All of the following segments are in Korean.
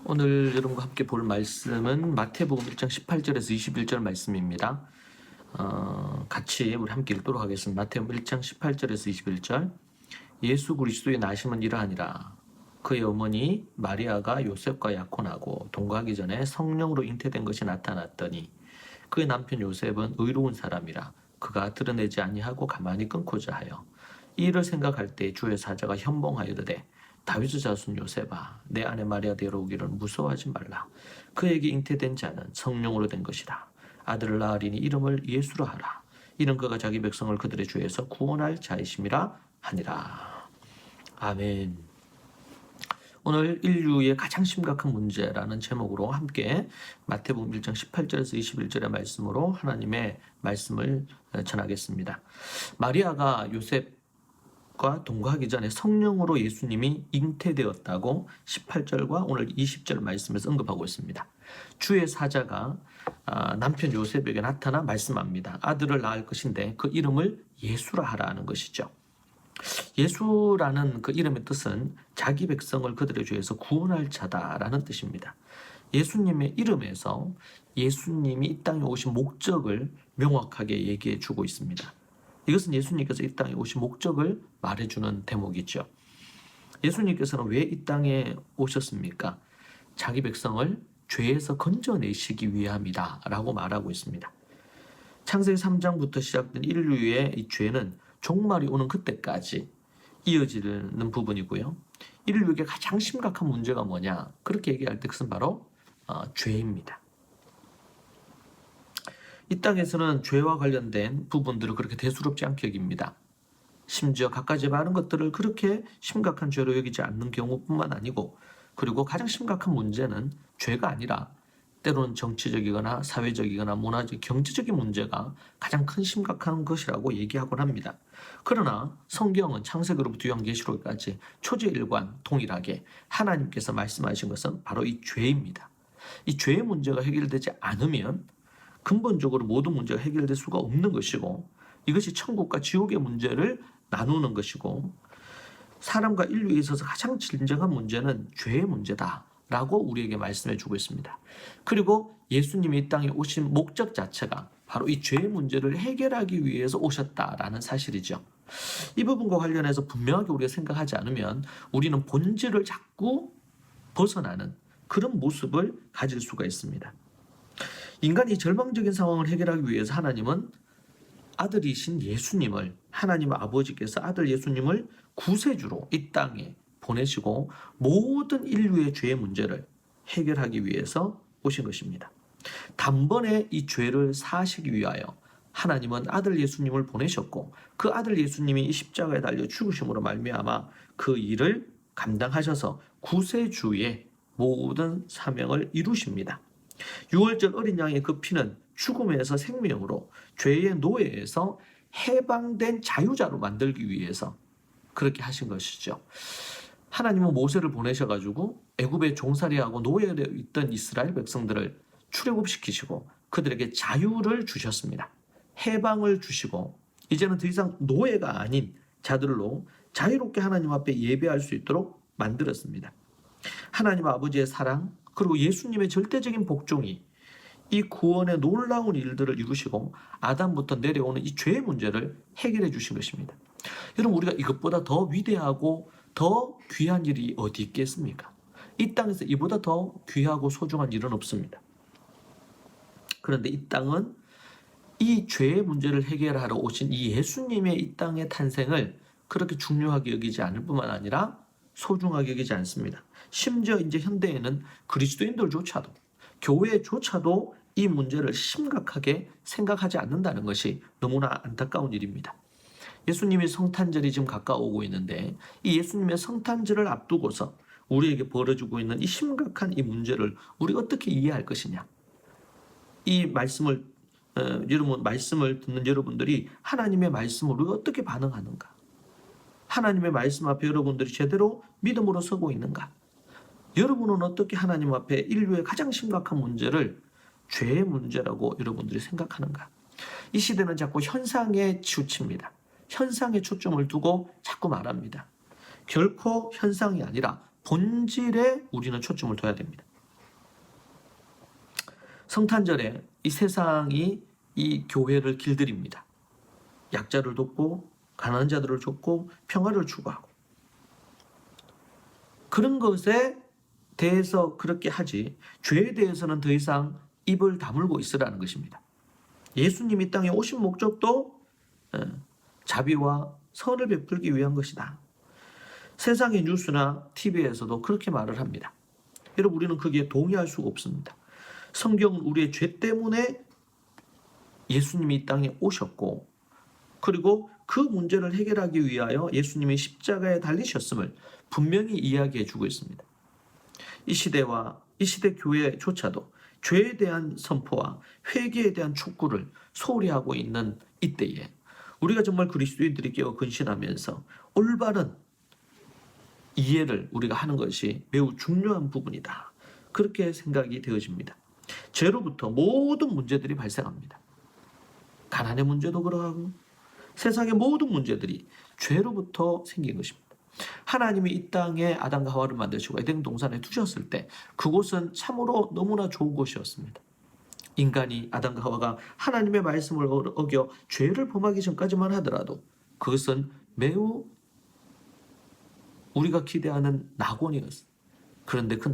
오늘 여러분과 함께 볼 말씀은 마태복음 1장 18절에서 21절 말씀입니다. 같이 우리 함께 읽도록 하겠습니다. 마태복음 1장 18절에서 21절. 예수 그리스도의 나심은 이러하니라. 그의 어머니 마리아가 요셉과 약혼하고 동거하기 전에 성령으로 잉태된 것이 나타났더니 그의 남편 요셉은 의로운 사람이라 그가 드러내지 아니하고 가만히 끊고자 하여 이 일을 생각할 때 주의 사자가 현봉하여르되 다윗의 자손 요셉아, 내 아내 마리아 데려오기를 무서워하지 말라. 그에게 잉태된 자는 성령으로 된 것이라. 아들을 낳으리니 이름을 예수라 하라. 이는 그가 자기 백성을 그들의 죄에서 구원할 자이심이라 하니라. 아멘. 오늘 인류의 가장 심각한 문제라는 제목으로 함께 마태복음 1장 18절에서 21절의 말씀으로 하나님의 말씀을 전하겠습니다. 마리아가 요셉 과 동거하기 전에 성령으로 예수님이 잉태되었다고 18절과 오늘 20절 말씀에서 언급하고 있습니다. 주의 사자가 남편 요셉에게 나타나 말씀합니다. 아들을 낳을 것인데 그 이름을 예수라 하라는 것이죠. 예수라는 그 이름의 뜻은 자기 백성을 그들의 죄에서 구원할 자다라는 뜻입니다. 예수님의 이름에서 예수님이 이 땅에 오신 목적을 명확하게 얘기해 주고 있습니다. 이것은 예수님께서 이 땅에 오신 목적을 말해주는 대목이죠. 예수님께서는 왜 이 땅에 오셨습니까? 자기 백성을 죄에서 건져내시기 위함이다 라고 말하고 있습니다. 창세기 3장부터 시작된 인류의 이 죄는 종말이 오는 그때까지 이어지는 부분이고요. 인류에게 가장 심각한 문제가 뭐냐? 그렇게 얘기할 때 그것은 바로 죄입니다. 이 땅에서는 죄와 관련된 부분들을 그렇게 대수롭지 않게 여깁니다. 심지어 갖가지 많은 것들을 그렇게 심각한 죄로 여기지 않는 경우뿐만 아니고, 그리고 가장 심각한 문제는 죄가 아니라 때로는 정치적이거나 사회적이거나 문화적, 경제적인 문제가 가장 큰 심각한 것이라고 얘기하곤 합니다. 그러나 성경은 창세기로부터 요한계시록까지 초지일관 동일하게 하나님께서 말씀하신 것은 바로 이 죄입니다. 이 죄의 문제가 해결되지 않으면 근본적으로 모든 문제가 해결될 수가 없는 것이고, 이것이 천국과 지옥의 문제를 나누는 것이고, 사람과 인류에 있어서 가장 진정한 문제는 죄의 문제다라고 우리에게 말씀해 주고 있습니다. 그리고 예수님이 이 땅에 오신 목적 자체가 바로 이 죄의 문제를 해결하기 위해서 오셨다라는 사실이죠. 이 부분과 관련해서 분명하게 우리가 생각하지 않으면 우리는 본질을 자꾸 벗어나는 그런 모습을 가질 수가 있습니다. 인간이 절망적인 상황을 해결하기 위해서 하나님은 아들이신 예수님을, 하나님 아버지께서 아들 예수님을 구세주로 이 땅에 보내시고 모든 인류의 죄의 문제를 해결하기 위해서 오신 것입니다. 단번에 이 죄를 사하시기 위하여 하나님은 아들 예수님을 보내셨고, 그 아들 예수님이 이 십자가에 달려 죽으심으로 말미암아 그 일을 감당하셔서 구세주의 모든 사명을 이루십니다. 6월절 어린 양의 그 피는 죽음에서 생명으로, 죄의 노예에서 해방된 자유자로 만들기 위해서 그렇게 하신 것이죠. 하나님은 모세를 보내셔가지고 애굽에 종살이하고 노예되어 있던 이스라엘 백성들을 출애굽시키시고 그들에게 자유를 주셨습니다. 해방을 주시고 이제는 더 이상 노예가 아닌 자들로 자유롭게 하나님 앞에 예배할 수 있도록 만들었습니다. 하나님 아버지의 사랑, 그리고 예수님의 절대적인 복종이 이 구원의 놀라운 일들을 이루시고 아담부터 내려오는 이 죄의 문제를 해결해 주신 것입니다. 여러분, 우리가 이것보다 더 위대하고 더 귀한 일이 어디 있겠습니까? 이 땅에서 이보다 더 귀하고 소중한 일은 없습니다. 그런데 이 땅은 이 죄의 문제를 해결하러 오신 이 예수님의 이 땅의 탄생을 그렇게 중요하게 여기지 않을 뿐만 아니라 소중하게 여기지 않습니다. 심지어 이제 현대에는 그리스도인들조차도, 교회조차도 이 문제를 심각하게 생각하지 않는다는 것이 너무나 안타까운 일입니다. 예수님의 성탄절이 지금 가까워오고 있는데 이 예수님의 성탄절을 앞두고서 우리에게 벌어지고 있는 이 심각한 이 문제를 우리가 어떻게 이해할 것이냐. 이 말씀을 말씀을 듣는 여러분들이 하나님의 말씀을 우리가 어떻게 반응하는가? 하나님의 말씀 앞에 여러분들이 제대로 믿음으로 서고 있는가? 여러분은 어떻게 하나님 앞에 인류의 가장 심각한 문제를 죄의 문제라고 여러분들이 생각하는가? 이 시대는 자꾸 현상에 치우칩니다. 현상에 초점을 두고 자꾸 말합니다. 결코 현상이 아니라 본질에 우리는 초점을 둬야 됩니다. 성탄절에 이 세상이 이 교회를 길들입니다. 약자를 돕고 가난한 자들을 돕고 평화를 추구하고 그런 것에 대해서 그렇게 하지 죄에 대해서는 더 이상 입을 다물고 있으라는 것입니다. 예수님이 이 땅에 오신 목적도 자비와 선을 베풀기 위한 것이다. 세상의 뉴스나 TV에서도 그렇게 말을 합니다. 여러분, 우리는 거기에 동의할 수가 없습니다. 성경은 우리의 죄 때문에 예수님이 이 땅에 오셨고 그리고 그 문제를 해결하기 위하여 예수님이 십자가에 달리셨음을 분명히 이야기해 주고 있습니다. 이 시대와 이 시대 교회조차도 죄에 대한 선포와 회개에 대한 촉구를 소홀히 하고 있는 이때에 우리가 정말 그리스도인들이 깨어 근신하면서 올바른 이해를 우리가 하는 것이 매우 중요한 부분이다. 그렇게 생각이 되어집니다. 죄로부터 모든 문제들이 발생합니다. 가난의 문제도 그러하고 세상의 모든 문제들이 죄로부터 생긴 것입니다. 하나님이 이 땅에 아담과 하와를 만드시고 에덴 동산에 두셨을 때 그곳은 참으로 너무나 좋은 곳이었습니다. 인간이 아담과 하와가 하나님의 말씀을 어겨 죄를 범하기 전까지만 하더라도 그것은 매우 우리가 기대하는 낙원이었습니다. 그런데 그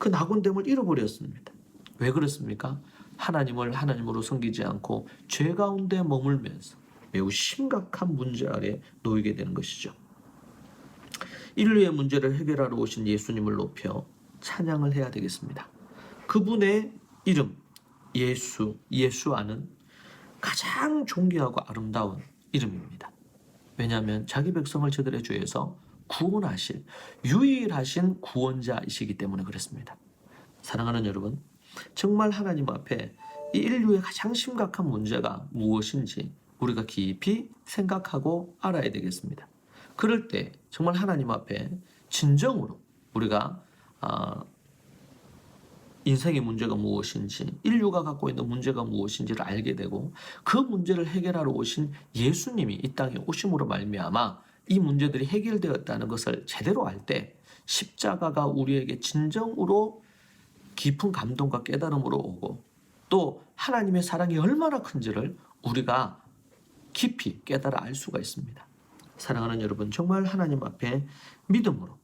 낙원됨을 잃어버렸습니다. 왜 그렇습니까? 하나님을 하나님으로 섬기지 않고 죄 가운데 머물면서 매우 심각한 문제 아래 놓이게 되는 것이죠. 인류의 문제를 해결하러 오신 예수님을 높여 찬양을 해야 되겠습니다. 그분의 이름 예수아는 가장 존귀하고 아름다운 이름입니다. 왜냐하면 자기 백성을 저들의 죄에서 구원하실 유일하신 구원자이시기 때문에 그렇습니다. 사랑하는 여러분, 정말 하나님 앞에 이 인류의 가장 심각한 문제가 무엇인지 우리가 깊이 생각하고 알아야 되겠습니다. 그럴 때 정말 하나님 앞에 진정으로 우리가 인생의 문제가 무엇인지, 인류가 갖고 있는 문제가 무엇인지를 알게 되고 그 문제를 해결하러 오신 예수님이 이 땅에 오심으로 말미암아 이 문제들이 해결되었다는 것을 제대로 알 때 십자가가 우리에게 진정으로 깊은 감동과 깨달음으로 오고 또 하나님의 사랑이 얼마나 큰지를 우리가 깊이 깨달아 알 수가 있습니다. 사랑하는 여러분, 정말 하나님 앞에 믿음으로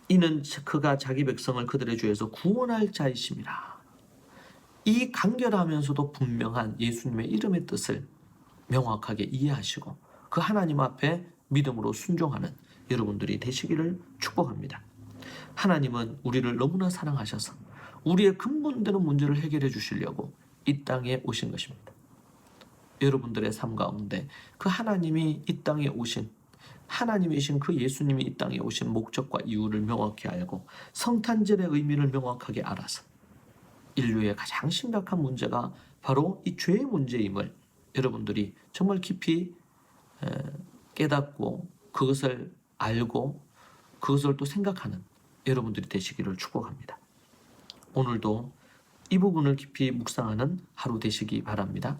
이는 그가 자기 백성을 그들의 죄에서 구원할 자이심이라. 이 간결하면서도 분명한 예수님의 이름의 뜻을 명확하게 이해하시고 그 하나님 앞에 믿음으로 순종하는 여러분들이 되시기를 축복합니다. 하나님은 우리를 너무나 사랑하셔서 우리의 근본되는 문제를 해결해 주시려고 이 땅에 오신 것입니다. 여러분들의 삶 가운데 그 하나님이 이 땅에 오신 하나님이신 그 예수님이 이 땅에 오신 목적과 이유를 명확히 알고 성탄절의 의미를 명확하게 알아서 인류의 가장 심각한 문제가 바로 이 죄의 문제임을 여러분들이 정말 깊이 깨닫고 그것을 알고 그것을 또 생각하는 여러분들이 되시기를 축복합니다. 오늘도 이 부분을 깊이 묵상하는 하루 되시기 바랍니다.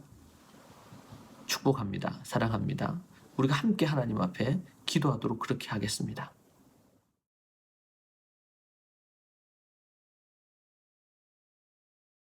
축복합니다. 사랑합니다. 우리가 함께 하나님 앞에 기도하도록 그렇게 하겠습니다.